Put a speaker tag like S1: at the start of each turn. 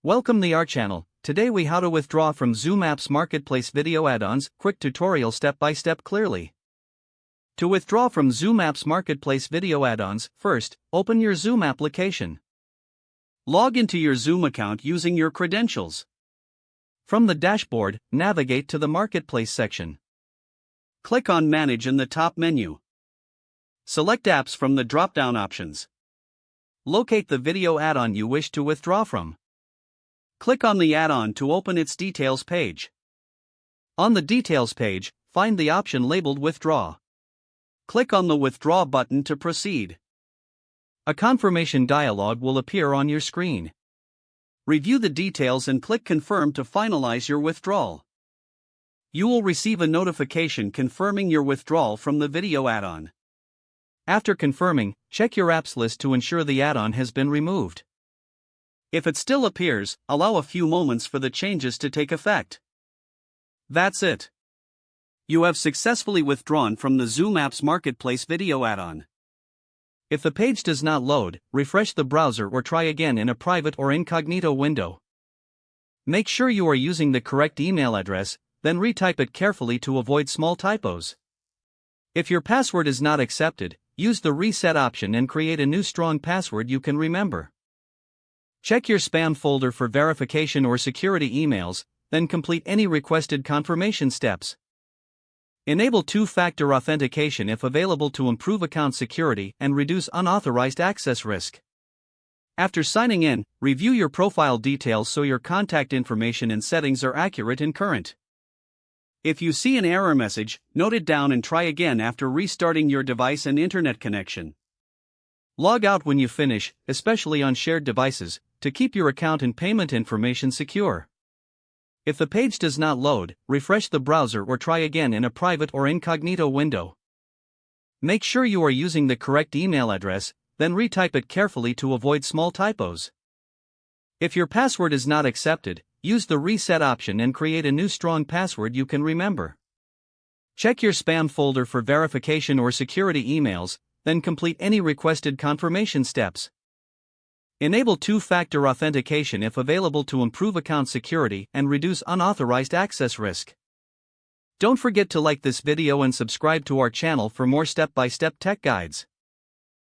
S1: Welcome to our channel. Today we how to withdraw from Zoom apps marketplace video add-ons, quick tutorial step by step clearly. To withdraw from Zoom apps marketplace video add-ons, first, open your Zoom application. Log into your Zoom account using your credentials. From the dashboard, navigate to the marketplace section. Click on Manage in the top menu. Select apps from the drop-down options. Locate the video add-on you wish to withdraw from. Click on the add-on to open its details page. On the details page, find the option labeled Withdraw. Click on the Withdraw button to proceed. A confirmation dialog will appear on your screen. Review the details and click Confirm to finalize your withdrawal. You will receive a notification confirming your withdrawal from the video add-on. After confirming, check your apps list to ensure the add-on has been removed. If it still appears, allow a few moments for the changes to take effect. That's it. You have successfully withdrawn from the Zoom apps marketplace video add-on. If the page does not load, refresh the browser or try again in a private or incognito window. Make sure you are using the correct email address, then retype it carefully to avoid small typos. If your password is not accepted, use the reset option and create a new strong password you can remember. Check your spam folder for verification or security emails, then complete any requested confirmation steps. Enable two-factor authentication if available to improve account security and reduce unauthorized access risk. After signing in, review your profile details so your contact information and settings are accurate and current. If you see an error message, note it down and try again after restarting your device and internet connection. Log out when you finish, especially on shared devices, to keep your account and payment information secure. If the page does not load, refresh the browser or try again in a private or incognito window. Make sure you are using the correct email address, then retype it carefully to avoid small typos. If your password is not accepted, use the reset option and create a new strong password you can remember. Check your spam folder for verification or security emails, then complete any requested confirmation steps. Enable two-factor authentication if available to improve account security and reduce unauthorized access risk. Don't forget to like this video and subscribe to our channel for more step-by-step tech guides.